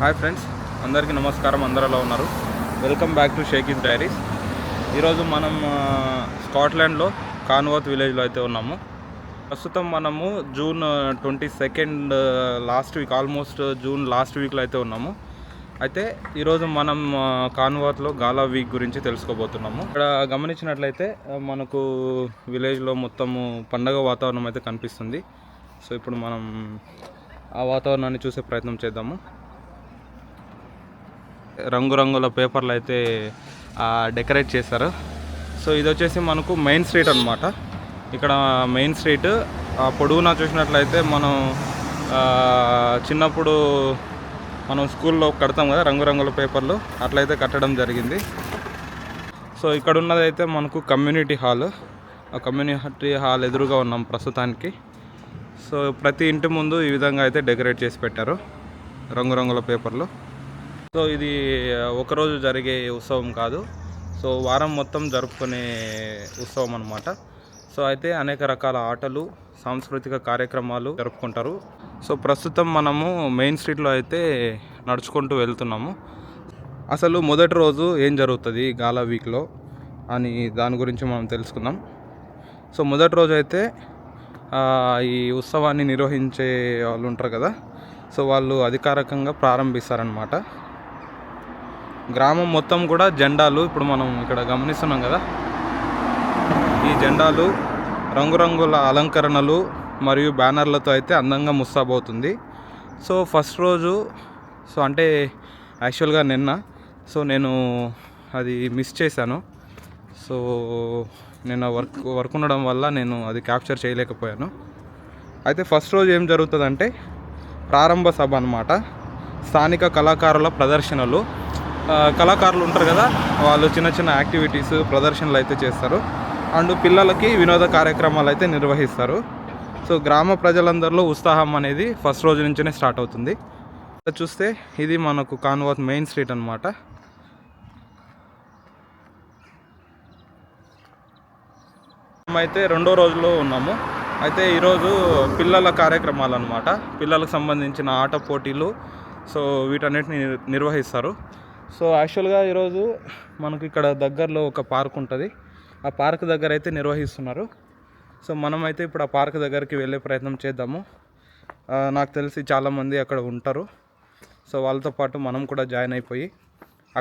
Hi friends, అందరికీ నమస్కారం. అందరూ ఎలా ఉన్నారు? Welcome back to Shakis diaries. ఈరోజు మనం స్కాట్లాండ్లో కార్న్వర్త్ విలేజ్లో అయితే ఉన్నాము. ప్రస్తుతం మనము June 22 last week, almost June last వీక్లో అయితే ఉన్నాము. అయితే ఈరోజు మనం కార్న్వర్త్లో గాలా వీక్ గురించి తెలుసుకోబోతున్నాము. ఇక్కడ గమనించినట్లయితే మనకు విలేజ్లో మొత్తము పండగ వాతావరణం అయితే కనిపిస్తుంది. సో ఇప్పుడు మనం ఆ వాతావరణాన్ని చూసే ప్రయత్నం చేద్దాము. రంగురంగుల పేపర్లు అయితే డెకరేట్ చేశారు. సో ఇది వచ్చేసి మనకు మెయిన్ స్ట్రీట్ అనమాట. ఇక్కడ మెయిన్ స్ట్రీట్ పొడవునా చూసినట్లయితే మనం చిన్నప్పుడు మనం స్కూల్లో కడతాం కదా రంగురంగుల పేపర్లు, అట్లయితే కట్టడం జరిగింది. సో ఇక్కడ ఉన్నదైతే మనకు కమ్యూనిటీ హాల్. ఆ కమ్యూనిటీ హాల్ ఎదురుగా ఉన్నాం ప్రస్తుతానికి. సో ప్రతి ఇంటి ముందు ఈ విధంగా అయితే డెకరేట్ చేసి పెట్టారు రంగురంగుల పేపర్లు. సో ఇది ఒకరోజు జరిగే ఉత్సవం కాదు, సో వారం మొత్తం జరుపుకునే ఉత్సవం అన్నమాట. సో అయితే అనేక రకాల ఆటలు, సాంస్కృతిక కార్యక్రమాలు జరుపుకుంటారు. సో ప్రస్తుతం మనము మెయిన్ స్ట్రీట్లో అయితే నడుచుకుంటూ వెళ్తున్నాము. అసలు మొదటి రోజు ఏం జరుగుతుంది గాలా వీక్లో అని దాని గురించి మనం తెలుసుకుందాం. సో మొదటి రోజు అయితే ఈ ఉత్సవాన్ని నిర్వహించే వాళ్ళు ఉంటారు కదా, సో వాళ్ళు అధికారికంగా ప్రారంభిస్తారనమాట. గ్రామం మొత్తం కూడా జెండాలు, ఇప్పుడు మనం ఇక్కడ గమనిస్తున్నాం కదా, ఈ జెండాలు రంగురంగుల అలంకరణలు మరియు బ్యానర్లతో అయితే అందంగా ముస్తాబవుతుంది. సో ఫస్ట్ రోజు, సో అంటే యాక్చువల్గా నిన్న, సో నేను అది మిస్ చేశాను. సో నిన్న వర్క్ ఉండడం వల్ల నేను అది క్యాప్చర్ చేయలేకపోయాను. అయితే ఫస్ట్ రోజు ఏం జరుగుతుందంటే ప్రారంభ సభ అన్నమాట. స్థానిక కళాకారుల ప్రదర్శనలు, కళాకారులు ఉంటారు కదా, వాళ్ళు చిన్న చిన్న యాక్టివిటీస్, ప్రదర్శనలు అయితే చేస్తారు. అండ్ పిల్లలకి వినోద కార్యక్రమాలు అయితే నిర్వహిస్తారు. సో గ్రామ ప్రజలందరిలో ఉత్సాహం అనేది ఫస్ట్ రోజు నుంచినే స్టార్ట్ అవుతుంది. చూస్తే ఇది మనకు కార్న్వర్త్ మెయిన్ స్ట్రీట్ అనమాట. మేమైతే రెండో రోజులో ఉన్నాము. అయితే ఈరోజు పిల్లల కార్యక్రమాలు అనమాట, పిల్లలకు సంబంధించిన ఆట పోటీలు, సో వీటన్నిటిని నిర్వహిస్తారు. సో యాక్చువల్గా ఈరోజు మనకు ఇక్కడ దగ్గరలో ఒక పార్క్ ఉంటుంది, ఆ పార్క్ దగ్గర అయితే నిర్వహిస్తున్నారు. సో మనమైతే ఇప్పుడు ఆ పార్క్ దగ్గరికి వెళ్ళే ప్రయత్నం చేద్దాము. నాకు తెలిసి చాలామంది అక్కడ ఉంటారు. సో వాళ్ళతో పాటు మనం కూడా జాయిన్ అయిపోయి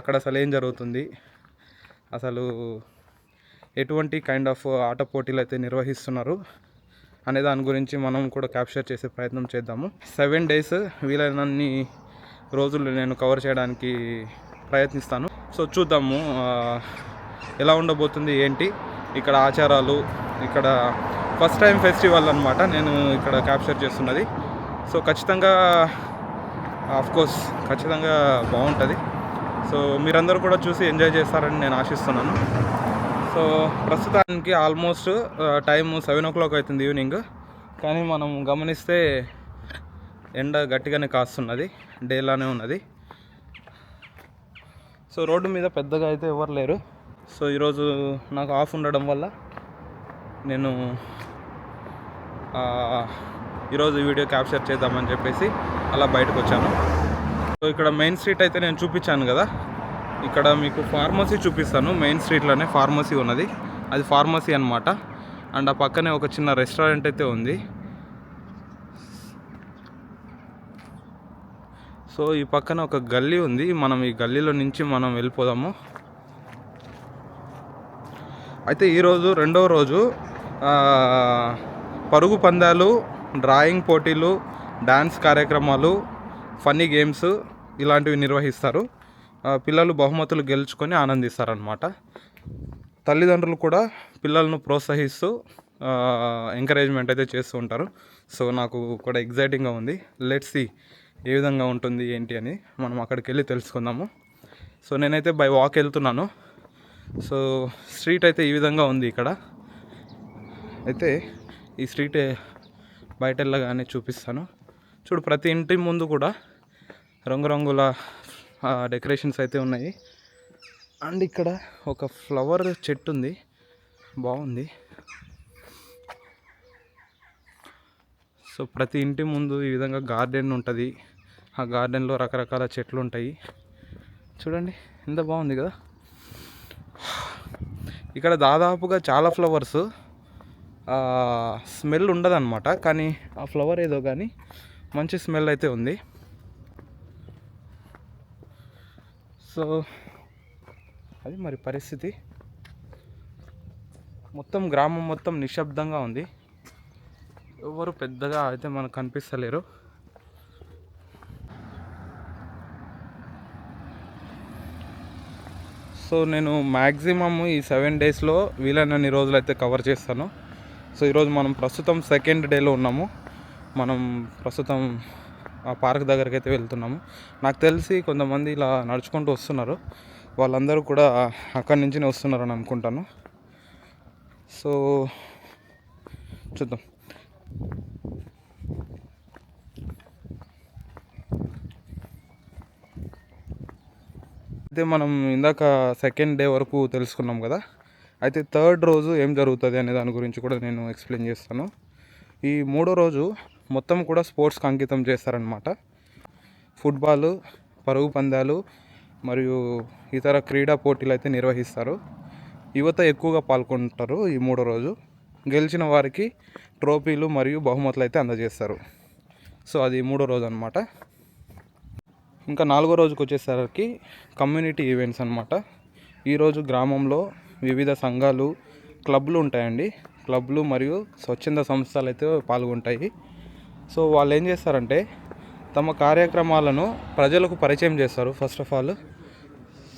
అక్కడ అసలు ఏం జరుగుతుంది, అసలు ఎటువంటి కైండ్ ఆఫ్ ఆట పోటీలు అయితే నిర్వహిస్తున్నారు అనే దాని గురించి మనం కూడా క్యాప్చర్ చేసే ప్రయత్నం చేద్దాము. 7 days వీలైనన్ని రోజులు నేను కవర్ చేయడానికి ప్రయత్నిస్తాను. సో చూద్దాము ఎలా ఉండబోతుంది ఏంటి ఇక్కడ ఆచారాలు. ఇక్కడ ఫస్ట్ టైం ఫెస్టివల్ అనమాట నేను ఇక్కడ క్యాప్చర్ చేస్తున్నది. సో ఖచ్చితంగా ఆఫ్కోర్స్ ఖచ్చితంగా బాగుంటుంది. సో మీరందరూ కూడా చూసి ఎంజాయ్ చేస్తారని నేను ఆశిస్తున్నాను. సో ప్రస్తుతానికి ఆల్మోస్ట్ టైము 7 o'clock అవుతుంది ఈవినింగ్, కానీ మనం గమనిస్తే ఎండ గట్టిగానే కాస్తున్నది, డేలానే ఉన్నది. సో రోడ్డు మీద పెద్దగా అయితే ఎవరు లేరు. సో ఈరోజు నాకు ఆఫ్ ఉండడం వల్ల నేను ఈరోజు వీడియో క్యాప్చర్ చేద్దామని చెప్పేసి అలా బయటకు వచ్చాను. సో ఇక్కడ మెయిన్ స్ట్రీట్ అయితే నేను చూపించాను కదా, ఇక్కడ మీకు ఫార్మసీ చూపిస్తాను. మెయిన్ స్ట్రీట్లోనే ఫార్మసీ ఉన్నది, అది ఫార్మసీ అనమాట. అండ్ ఆ పక్కనే ఒక చిన్న రెస్టారెంట్ అయితే ఉంది. సో ఈ పక్కన ఒక గల్లీ ఉంది, మనం ఈ గల్లీలో నుంచి మనం వెళ్ళిపోదాము. అయితే ఈరోజు రెండవ రోజు పరుగు పందాలు, డ్రాయింగ్ పోటీలు, డ్యాన్స్ కార్యక్రమాలు, ఫన్నీ గేమ్స్ ఇలాంటివి నిర్వహిస్తారు. పిల్లలు బహుమతులు గెలుచుకొని ఆనందిస్తారనమాట. తల్లిదండ్రులు కూడా పిల్లలను ప్రోత్సహిస్తూ ఎంకరేజ్మెంట్ అయితే చేస్తూ ఉంటారు. సో నాకు కూడా ఎగ్జైటింగ్గా ఉంది. లెట్స్ సీ ఏ విధంగా ఉంటుంది ఏంటి అని మనం అక్కడికి వెళ్ళి తెలుసుకుందాము. సో నేనైతే బై వాక్ వెళ్తున్నాను. సో స్ట్రీట్ అయితే ఈ విధంగా ఉంది ఇక్కడ. అయితే ఈ స్ట్రీట్ బయట వెళ్ళగానే చూపిస్తాను. చూడు, ప్రతి ఇంటి ముందు కూడా రంగురంగుల డెకరేషన్స్ అయితే ఉన్నాయి. అండ్ ఇక్కడ ఒక ఫ్లవర్ చెట్టు ఉంది, బాగుంది. సో ప్రతి ఇంటి ముందు ఈ విధంగా గార్డెన్ ఉంటుంది. ఆ గార్డెన్లో రకరకాల చెట్లు ఉంటాయి. చూడండి ఎంత బాగుంది కదా. ఇక్కడ దాదాపుగా చాలా ఫ్లవర్స్ స్మెల్ ఉండదన్నమాట, కానీ ఆ ఫ్లవర్ ఏదో కానీ మంచి స్మెల్ అయితే ఉంది. సో అది మరి పరిస్థితి. మొత్తం గ్రామం మొత్తం నిశ్శబ్దంగా ఉంది, ఎవరు పెద్దగా అయితే మనకు కనిపిస్తలేరు. సో నేను మ్యాక్సిమమ్ ఈ 7 డేస్లో వీలైనన్ని రోజులు అయితే కవర్ చేస్తాను. సో ఈరోజు మనం ప్రస్తుతం సెకండ్ డేలో ఉన్నాము. మనం ప్రస్తుతం ఆ పార్క్ దగ్గరికి అయితే వెళ్తున్నాము. నాకు తెలిసి కొంతమంది ఇలా నడుచుకుంటూ వస్తున్నారు, వాళ్ళందరూ కూడా అక్కడి నుంచినే వస్తున్నారని అనుకుంటాను. సో చూద్దాం. అయితే మనం ఇందాక సెకండ్ డే వరకు తెలుసుకున్నాం కదా, అయితే థర్డ్ రోజు ఏం జరుగుతుంది అనే దాని గురించి కూడా నేను ఎక్స్ప్లెయిన్ చేస్తాను. ఈ మూడో రోజు మొత్తం కూడా స్పోర్ట్స్కి అంకితం చేస్తారనమాట. ఫుట్బాల్, పరుగు పందాలు మరియు ఇతర క్రీడా పోటీలు అయితే నిర్వహిస్తారు. యువత ఎక్కువగా పాల్గొంటారు. ఈ మూడో రోజు గెలిచిన వారికి ట్రోఫీలు మరియు బహుమతులు అయితే అందజేస్తారు. సో అది మూడో రోజు అనమాట. ఇంకా నాలుగో రోజుకి వచ్చేసరికి కమ్యూనిటీ ఈవెంట్స్ అనమాట. ఈరోజు గ్రామంలో వివిధ సంఘాలు, క్లబ్లు ఉంటాయండి. క్లబ్లు మరియు స్వచ్ఛంద సంస్థలు అయితే పాల్గొంటాయి. సో వాళ్ళు ఏం చేస్తారంటే తమ కార్యక్రమాలను ప్రజలకు పరిచయం చేస్తారు ఫస్ట్ ఆఫ్ ఆల్.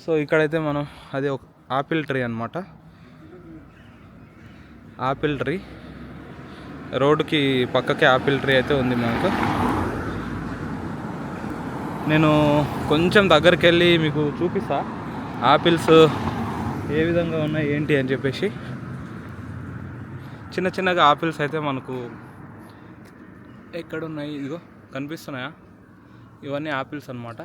సో ఇక్కడైతే మనం అది ఒక ఆపిల్ ట్రీ అనమాట. ఆపిల్ ట్రీ రోడ్డుకి పక్కకే ఆపిల్ ట్రీ అయితే ఉంది మనకు. నేను కొంచెం దగ్గరికి వెళ్ళి మీకు చూపిస్తా ఆపిల్స్ ఏ విధంగా ఉన్నాయి ఏంటి అని చెప్పేసి. చిన్న చిన్నగా ఆపిల్స్ అయితే మనకు ఎక్కడున్నాయి, ఇదిగో కనిపిస్తున్నాయా, ఇవన్నీ ఆపిల్స్ అనమాట.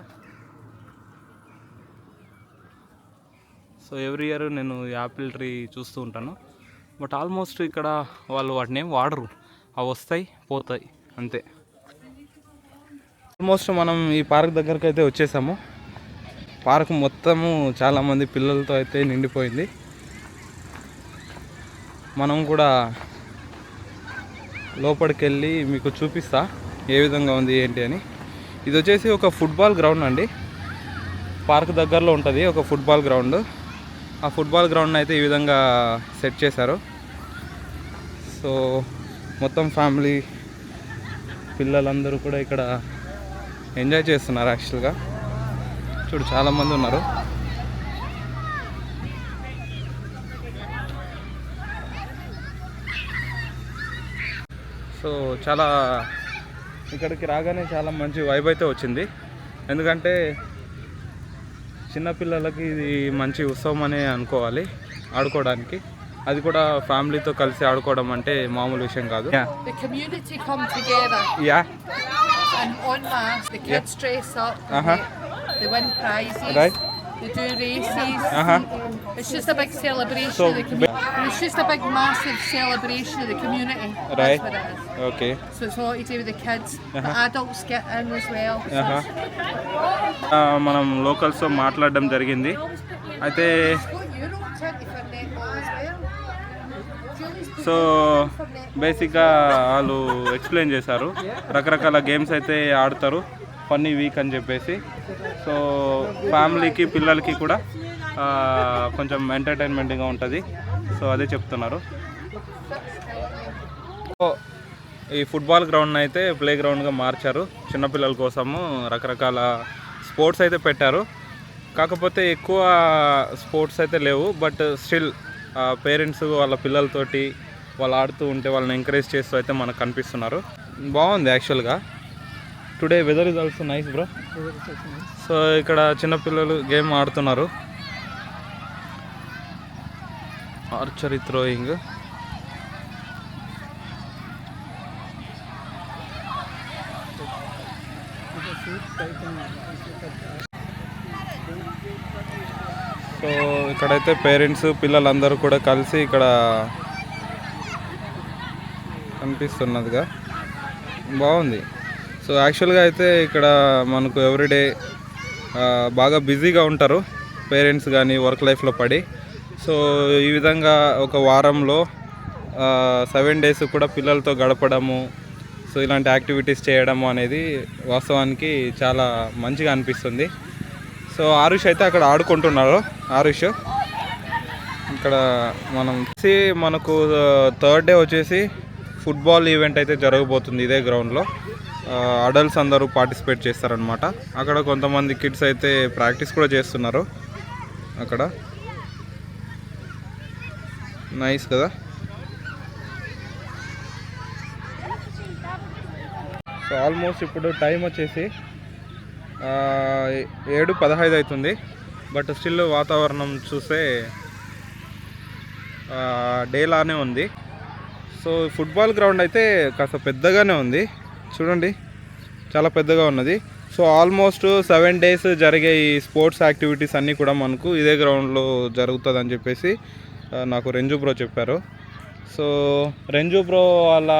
సో ఎవ్రీ ఇయర్ నేను ఈ ఆపిల్ ట్రీ చూస్తూ ఉంటాను. బట్ ఆల్మోస్ట్ ఇక్కడ వాళ్ళు వాటిని ఏం వాడరు, అవి వస్తాయి పోతాయి అంతే. ఆల్మోస్ట్ మనం ఈ పార్క్ దగ్గరికి అయితే వచ్చేసాము. పార్క్ మొత్తము చాలామంది పిల్లలతో అయితే నిండిపోయింది. మనం కూడా లోపలికి వెళ్ళి మీకు చూపిస్తా ఏ విధంగా ఉంది ఏంటి అని. ఇది వచ్చేసి ఒక ఫుట్బాల్ గ్రౌండ్ అండి. పార్క్ దగ్గరలో ఉంటుంది ఒక ఫుట్బాల్ గ్రౌండ్. ఆ ఫుట్బాల్ గ్రౌండ్ అయితే ఈ విధంగా సెట్ చేశారు. సో మొత్తం ఫ్యామిలీ పిల్లలందరూ కూడా ఇక్కడ ఎంజాయ్ చేస్తున్నారు. యాక్చువల్గా చూడు చాలామంది ఉన్నారు. సో చాలా ఇక్కడికి రాగానే చాలా మంచి వైబ్ అయితే వచ్చింది. ఎందుకంటే చిన్నపిల్లలకి ఇది మంచి ఉత్సవం అనే అనుకోవాలి ఆడుకోవడానికి. అది కూడా ఫ్యామిలీతో కలిసి ఆడుకోవడం అంటే మామూలు విషయం కాదు. The community come together. Yeah. And en masse, the kids dress up. They win prizes. Right. They do races. It's just a big celebration So of the community. It's just a big massive celebration of the community. Right. That's what it is. Okay. So it's all to do with the kids. The adults get in as well. మనం లోకల్స్తో మాట్లాడడం జరిగింది. అయితే so బేసిక్గా వాళ్ళు explain చేశారు, రకరకాల games అయితే ఆడతారు ఫన్నీ వీక్ అని చెప్పేసి. సో ఫ్యామిలీకి పిల్లలకి కూడా కొంచెం ఎంటర్టైన్మెంట్గా ఉంటుంది. సో అదే చెప్తున్నారు. ఈ ఫుట్బాల్ గ్రౌండ్ అయితే ప్లే గ్రౌండ్గా మార్చారు. చిన్నపిల్లల కోసము రకరకాల స్పోర్ట్స్ అయితే పెట్టారు. కాకపోతే ఎక్కువ స్పోర్ట్స్ అయితే లేవు. బట్ స్టిల్ పేరెంట్స్ వాళ్ళ పిల్లలతోటి వాళ్ళు ఆడుతూ ఉంటే వాళ్ళని ఎంకరేజ్ చేస్తూ అయితే మనకు కనిపిస్తున్నారు. బాగుంది యాక్చువల్గా. Today weather is also nice bro. So ఇక్కడ చిన్నపిల్లలు గేమ్ ఆడుతున్నారు, ఆర్చరీ థ్రోయింగ్. సో ఇక్కడైతే పేరెంట్స్ పిల్లలందరూ కూడా కలిసి ఇక్కడ కనిపిస్తున్నదిగా బాగుంది. సో యాక్చువల్గా అయితే ఇక్కడ మనకు ఎవ్రీడే బాగా బిజీగా ఉంటారు పేరెంట్స్ కానీ వర్క్ లైఫ్లో పడి. సో ఈ విధంగా ఒక వారంలో 7 days కూడా పిల్లలతో గడపడము, సో ఇలాంటి యాక్టివిటీస్ చేయడము అనేది వాస్తవానికి చాలా మంచిగా అనిపిస్తుంది. సో ఆరుష్ అయితే అక్కడ ఆడుకుంటున్నారు. ఆరుష్ ఇక్కడ మనకు 3rd day వచ్చేసి ఫుట్బాల్ ఈవెంట్ అయితే జరగబోతుంది ఇదే గ్రౌండ్లో. అడల్ట్స్ అందరూ పార్టిసిపేట్ చేస్తారనమాట. అక్కడ కొంతమంది కిడ్స్ అయితే ప్రాక్టీస్ కూడా చేస్తున్నారు అక్కడ. నైస్ కదా. సో ఆల్మోస్ట్ ఇప్పుడు టైం వచ్చేసి 7:15 అవుతుంది. బట్ స్టిల్ వాతావరణం చూస్తే డేలానే ఉంది. సో ఫుట్బాల్ గ్రౌండ్ అయితే కాస్త పెద్దగానే ఉంది, చూడండి చాలా పెద్దగా ఉన్నది. సో ఆల్మోస్ట్ 7 days జరిగే ఈ స్పోర్ట్స్ యాక్టివిటీస్ అన్నీ కూడా మనకు ఇదే గ్రౌండ్లో జరుగుతుందని చెప్పేసి నాకు రెంజు బ్రో చెప్పారు. సో రెంజు బ్రో వాళ్ళ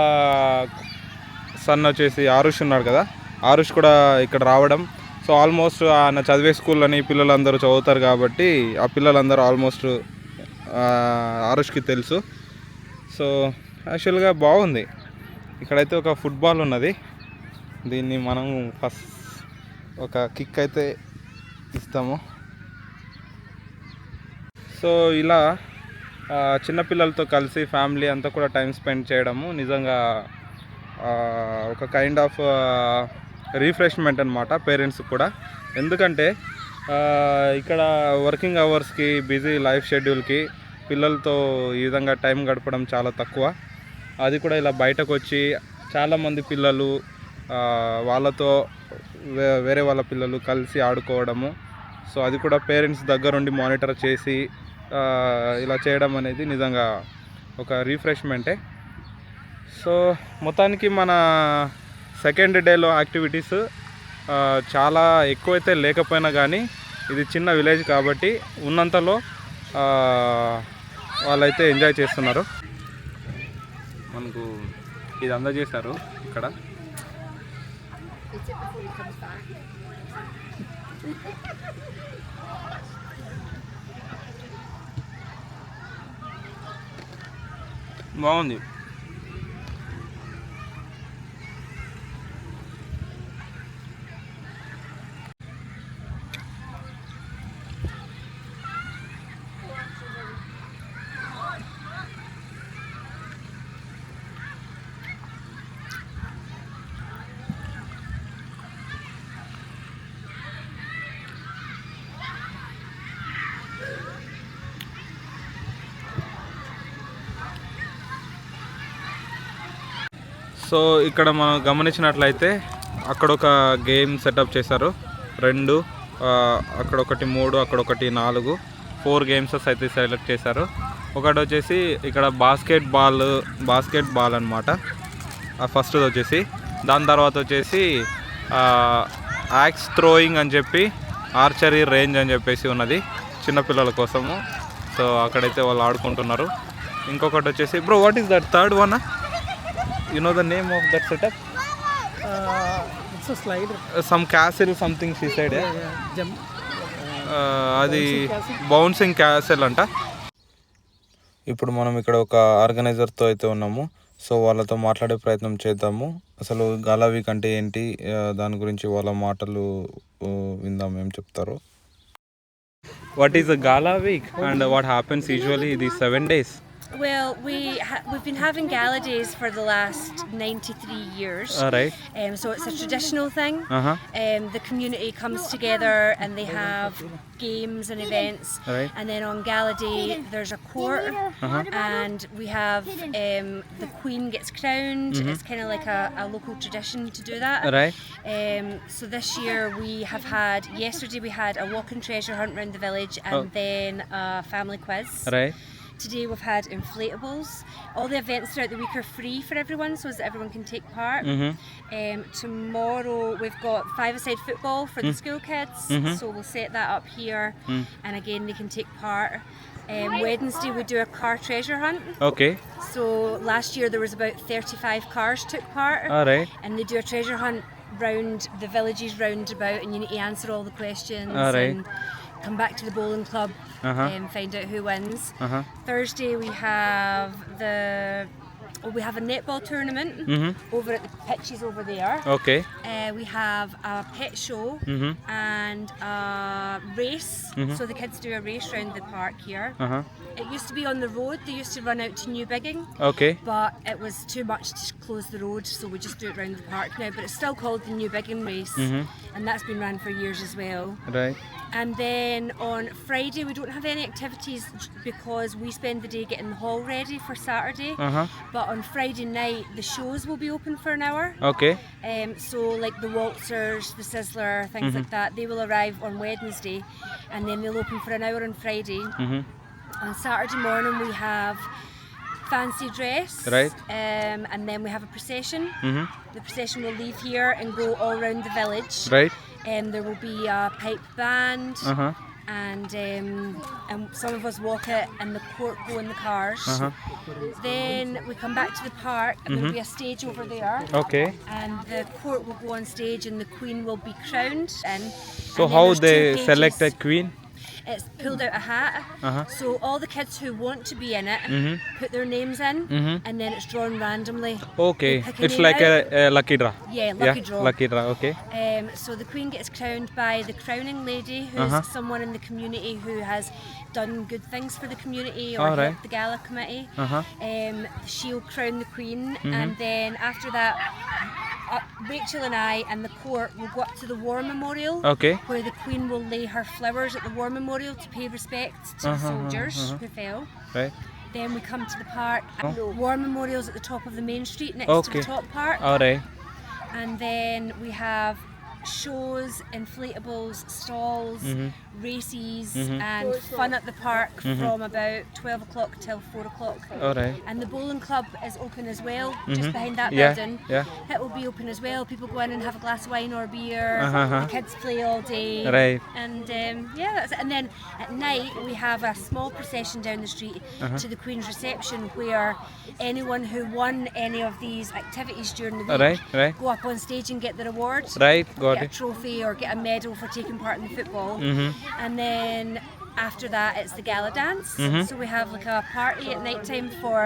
సన్ వచ్చేసి ఆరుష్ ఉన్నాడు కదా, ఆరుష్ కూడా ఇక్కడ రావడం. సో ఆల్మోస్ట్ ఆయన చదివే స్కూల్లోని పిల్లలందరూ చదువుతారు కాబట్టి ఆ పిల్లలందరూ ఆల్మోస్ట్ ఆరుష్కి తెలుసు. సో యాక్చువల్గా బాగుంది. ఇక్కడైతే ఒక ఫుట్బాల్ ఉన్నది, దీన్ని మనం ఫస్ట్ ఒక కిక్ అయితే ఇస్తాము. సో ఇలా చిన్నపిల్లలతో కలిసి ఫ్యామిలీ అంతా కూడా టైం స్పెండ్ చేయడము నిజంగా ఒక కైండ్ ఆఫ్ రీఫ్రెష్మెంట్ అనమాట పేరెంట్స్ కూడా. ఎందుకంటే ఇక్కడ వర్కింగ్ అవర్స్కి బిజీ లైఫ్ షెడ్యూల్కి పిల్లలతో ఈ విధంగా టైం గడపడం చాలా తక్కువ. అది కూడా ఇలా బయటకు వచ్చి చాలామంది పిల్లలు వాళ్ళతో వేరే వాళ్ళ పిల్లలు కలిసి ఆడుకోవడము, సో అది కూడా పేరెంట్స్ దగ్గరుండి మానిటర్ చేసి ఇలా చేయడం అనేది నిజంగా ఒక రీఫ్రెష్మెంటే. సో మొత్తానికి మన 2nd dayలో యాక్టివిటీస్ చాలా ఎక్కువైతే లేకపోయినా కానీ ఇది చిన్న విలేజ్ కాబట్టి ఉన్నంతలో వాళ్ళైతే ఎంజాయ్ చేస్తున్నారు. మనకు ఇది అందజేశారు ఇక్కడ. బాగుంది. సో ఇక్కడ మనం గమనించినట్లయితే అక్కడ ఒక గేమ్ సెటప్ చేశారు, 2 అక్కడ ఒకటి 3 అక్కడ ఒకటి 4 గేమ్సెస్ అయితే సెలెక్ట్ చేశారు. ఒకటి వచ్చేసి ఇక్కడ బాస్కెట్ బాల్ అనమాట ఫస్ట్ వచ్చేసి. దాని తర్వాత వచ్చేసి యాక్స్ థ్రోయింగ్ అని చెప్పి ఆర్చరీ రేంజ్ అని చెప్పేసి ఉన్నది చిన్నపిల్లల కోసము. సో అక్కడైతే వాళ్ళు ఆడుకుంటున్నారు. ఇంకొకటి వచ్చేసి bro what is that third one? You know the name of that setup? It's a slider. Some castle something she said. Yeah. Jump. అది బౌన్సింగ్ క్యాసెల్ అంట. ఇప్పుడు మనం ఇక్కడ ఒక ఆర్గనైజర్తో అయితే ఉన్నాము. సో వాళ్ళతో మాట్లాడే ప్రయత్నం చేద్దాము. అసలు గాలా వీక్ అంటే ఏంటి, దాని గురించి వాళ్ళ మాటలు విందాం ఏం చెప్తారో. What is a Gala week and what happens usually these 7 days? Well, we've been having gala days for the last 93 years. Right. So it's a traditional thing. Uh-huh. The community comes together and they have games and events. Right. And then on gala day there's a court. Uh-huh. And we have the queen gets crowned. It's kind of like a local tradition to do that. Right. So this year yesterday we had a walking treasure hunt around the village and then a family quiz. Right. Today we've had inflatables. All the events throughout the week are free for everyone so that everyone can take part. Tomorrow we've got 5-a-side football for the school kids, so we'll set that up here and again they can take part. Wednesday we do a car treasure hunt. Okay. So last year there was about 35 cars took part. All right. And they do a treasure hunt round the villages round about, and you need to answer all the questions. Alright. And come back to the bowling club and find out who wins. Thursday we have a netball tournament over at the pitches over there. Okay We have a pet show and a race. So the kids do a race around the park here. It used to be on the road. They used to run out to New Bigging, okay but it was too much to close the road, so we just do it around the park now. But it's still called the New Bigging race, and that's been run for years as well. Right And then on Friday we don't have any activities because we spend the day getting the hall ready for Saturday. But on Friday night the shows will be open for an hour. Okay So like the waltzers, the sizzler, things like that, they will arrive on Wednesday, and then they'll open for an hour on Friday. On Saturday morning we have fancy dress, Right. and then we have a procession. The procession will leave here and go all around the village. Right There will be a pipe band, and some of us walk it, and the court go in the cars. Then we come back to the park, and there will be a stage over there. Okay And the court will go on stage, and the queen will be crowned. And so and how then there's they two pages. Select a queen It's pulled out a hat. So all the kids who want to be in it put their names in, and then it's drawn randomly. Okay They pick a it's name like out. A lucky draw Yeah, lucky draw. Lucky draw okay So the queen gets crowned by the crowning lady, who's someone in the community who has done good things for the community or Alright. helped the gala committee. She'll crown the queen, and then after that, Rachel and I and the court will go up to the war memorial, okay where the queen will lay her flowers at the war memorial to pay respect to the soldiers who fell. Right Then we come to the park. War memorials at the top of the main street next to Okay. the top park. Alright And then we have shows, inflatables, stalls, races, and fun at the park from about 12 o'clock till 4 o'clock. Alright And the bowling club is open as well, just behind that Yeah, building. yeah. It will be open as well. People go in and have a glass of wine or beer. The kids play all day. Right. And yeah, that's it. And then at night we have a small procession down the street to the Queen's reception, where anyone who won any of these activities during the week Right. go up on stage and get their awards. Right got Get a it trophy or get a medal for taking part in the football. And then after that it's the gala dance. So we have like a party at night time for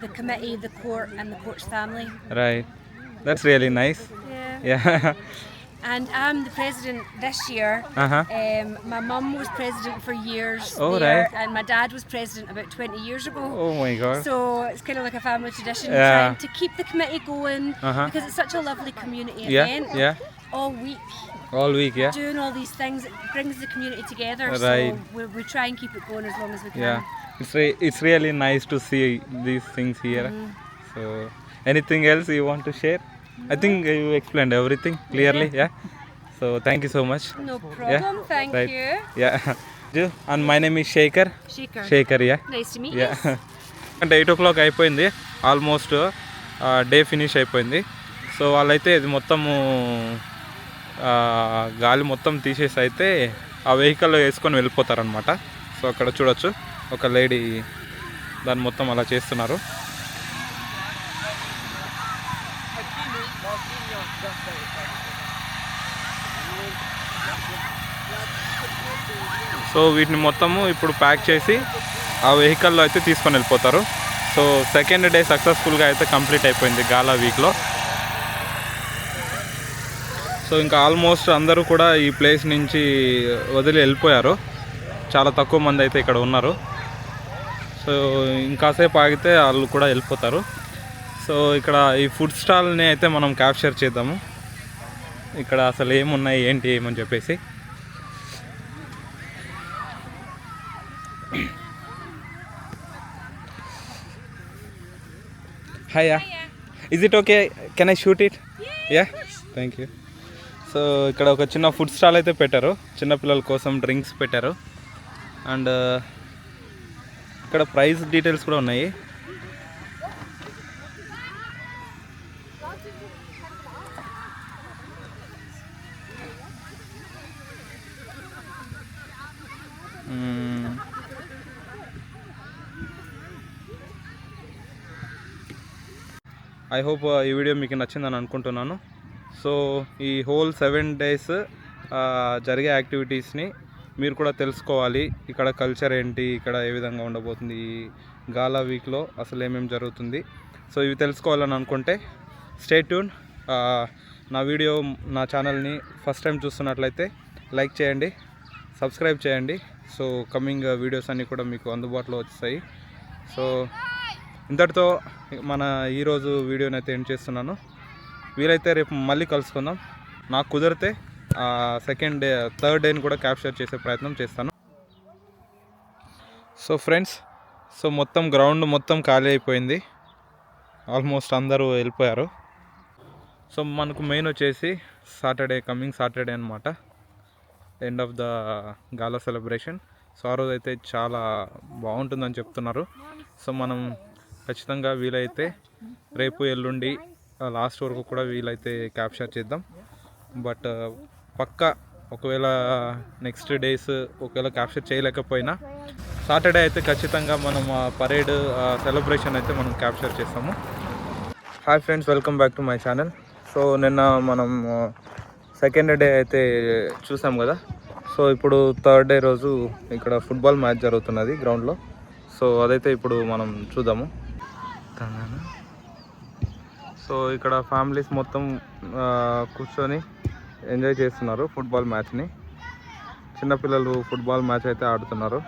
the committee, the court and the court's family. Right that's really nice Yeah. Yeah And I'm the president this year. My mum was president for years Oh, there, right. and my dad was president about 20 years ago. Oh my god So it's kind of like a family tradition, Yeah. trying to keep the committee going because it's such a lovely community event. Yeah All week, all week yeah doing all these things, it brings the community together. Right. So we try and keep it going as long as we can. Yeah, it's really nice to see these things here. So, anything else you want to share? I think you explained everything clearly. Yeah. So, thank you so much. No problem. Thank Right. you. Yeah. And my name is Shekhar. Shaker. Shekhar. Yeah. Nice to meet Yeah. you. అంటే 8 o'clock అయిపోయింది almost day finish అయిపోయింది. So వాళ్ళైతే ఇది మొత్తము గాలి మొత్తం తీసేసి అయితే ఆ వెహికల్లో వేసుకొని వెళ్ళిపోతారనమాట. సో అక్కడ చూడొచ్చు ఒక లేడీ దాన్ని మొత్తం అలా చేస్తున్నారు. సో వీటిని మొత్తము ఇప్పుడు ప్యాక్ చేసి ఆ వెహికల్లో అయితే తీసుకొని వెళ్ళిపోతారు. సో సెకండ్ డే సక్సెస్ఫుల్గా అయితే కంప్లీట్ అయిపోయింది గాలా వీక్లో. సో ఇంకా ఆల్మోస్ట్ అందరూ కూడా ఈ ప్లేస్ నుంచి వదిలి వెళ్ళిపోయారు. చాలా తక్కువ మంది అయితే ఇక్కడ ఉన్నారు. సో ఇంకాసేపు ఆగితే వాళ్ళు కూడా వెళ్ళిపోతారు. సో ఇక్కడ ఈ ఫుడ్ స్టాల్ని అయితే మనం క్యాప్చర్ చేద్దాము. ఇక్కడ అసలు ఏమున్నాయి ఏంటి ఏమని చెప్పేసి. Hi yeah, is it okay, can I shoot it? Yeah, thank you. So ఇక్కడ ఒక చిన్న ఫుడ్ స్టాల్ అయితే పెట్టారు, చిన్నపిల్లల కోసం డ్రింక్స్ పెట్టారు. అండ్ ఇక్కడ ప్రైస్ డీటెయిల్స్ కూడా ఉన్నాయి. ఐ హోప్ ఈ వీడియో మీకు నచ్చిందని అనుకుంటున్నాను. సో ఈ హోల్ 7 days జరిగే యాక్టివిటీస్ని మీరు కూడా తెలుసుకోవాలి. ఇక్కడ కల్చర్ ఏంటి, ఇక్కడ ఏ విధంగా ఉండబోతుంది, ఈ గాలా వీక్లో అసలు ఏమేమి జరుగుతుంది. సో ఇవి తెలుసుకోవాలని అనుకుంటే స్టే ట్యూన్. నా వీడియో, నా ఛానల్ని ఫస్ట్ టైం చూస్తున్నట్లయితే లైక్ చేయండి, సబ్స్క్రైబ్ చేయండి. సో కమింగ్ వీడియోస్ అన్నీ కూడా మీకు అందుబాటులో వచ్చాయి. సో ఇంతటితో మన ఈరోజు వీడియోని అయితే ఎండ్ చేస్తున్నాను. వీలైతే రేపు మళ్ళీ కలుసుకుందాం. నాకు కుదిరితే సెకండ్ డే, థర్డ్ డేని కూడా క్యాప్చర్ చేసే ప్రయత్నం చేస్తాను. సో ఫ్రెండ్స్, సో మొత్తం గ్రౌండ్ మొత్తం ఖాళీ అయిపోయింది. ఆల్మోస్ట్ అందరూ వెళ్ళిపోయారు. సో మనకు మెయిన్ వచ్చేసి కమింగ్ సాటర్డే అనమాట, end of the gala celebration. So ఆ రోజు అయితే చాలా బాగుంటుందని చెప్తున్నారు. సో మనం ఖచ్చితంగా వీలైతే రేపు ఎల్లుండి లాస్ట్ వరకు కూడా వీలైతే క్యాప్చర్ చేద్దాం. బట్ పక్కా ఒకవేళ నెక్స్ట్ డేస్ ఒకవేళ క్యాప్చర్ చేయలేకపోయినా సాటర్డే అయితే ఖచ్చితంగా మనం పరేడ్ సెలబ్రేషన్ అయితే మనం క్యాప్చర్ చేస్తాము. Hi friends, welcome back to my channel. So నిన్న మనం సెకండ్ డే అయితే చూసాం కదా. సో ఇప్పుడు థర్డ్ డే రోజు ఇక్కడ ఫుట్బాల్ మ్యాచ్ జరుగుతున్నది గ్రౌండ్లో. సో అదైతే ఇప్పుడు మనం చూద్దాము. సో ఇక్కడ ఫ్యామిలీస్ మొత్తం కూర్చొని ఎంజాయ్ చేస్తున్నారు ఫుట్బాల్ మ్యాచ్ని. చిన్నపిల్లలు ఫుట్బాల్ మ్యాచ్ అయితే ఆడుతున్నారు.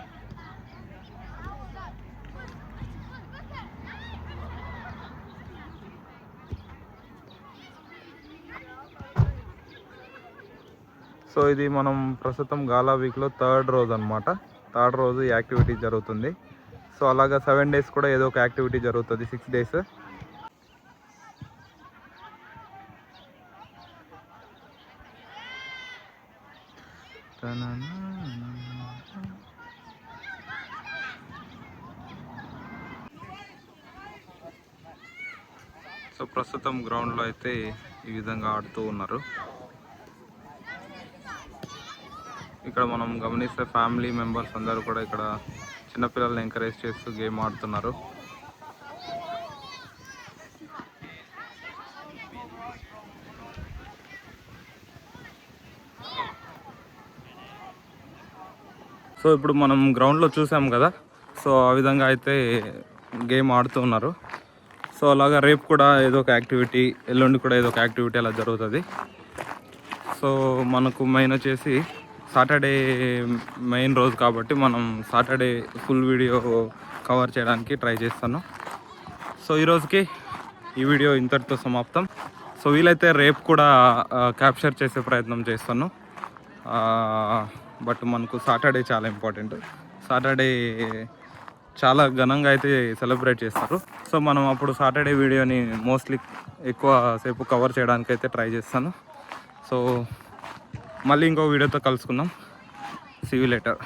సో ఇది మనం ప్రస్తుతం గాలా వీక్లో థర్డ్ రోజు అనమాట. థర్డ్ రోజు ఈ యాక్టివిటీ జరుగుతుంది. సో అలాగా 7 days కూడా ఏదో ఒక యాక్టివిటీ జరుగుతుంది, 6 days. సో ప్రస్తుతం గ్రౌండ్లో అయితే ఈ విధంగా ఆడుతూ ఉన్నారు. ఇక్కడ మనం గమనిస్తే ఫ్యామిలీ మెంబర్స్ అందరూ కూడా ఇక్కడ చిన్నపిల్లల్ని ఎంకరేజ్ చేస్తూ గేమ్ ఆడుతున్నారు. సో ఇప్పుడు మనం గ్రౌండ్లో చూసాం కదా. సో ఆ విధంగా అయితే గేమ్ ఆడుతూ ఉన్నారు. సో అలాగా రేపు కూడా ఏదో ఒక యాక్టివిటీ, ఎల్లుండి కూడా ఏదో ఒక యాక్టివిటీ అలా జరుగుతుంది. సో మనకు మెయిన్ వచ్చేసి సాటర్డే మెయిన్ రోజు కాబట్టి మనం సాటర్డే ఫుల్ వీడియో కవర్ చేయడానికి ట్రై చేస్తాను. సో ఈరోజుకి ఈ వీడియో ఇంతటితో సమాప్తం. సో వీలైతే రేపు కూడా క్యాప్చర్ చేసే ప్రయత్నం చేస్తాను. బట్ మనకు సాటర్డే చాలా ఇంపార్టెంట్. సాటర్డే చాలా ఘనంగా అయితే సెలబ్రేట్ చేస్తారు. సో మనం అప్పుడు సాటర్డే వీడియోని మోస్ట్లీ ఎక్కువ సేపు కవర్ చేయడానికి అయితే ట్రై చేస్తాను. సో మళ్ళీ ఇంకో వీడియోతో కలుసుకుందాం. See you later.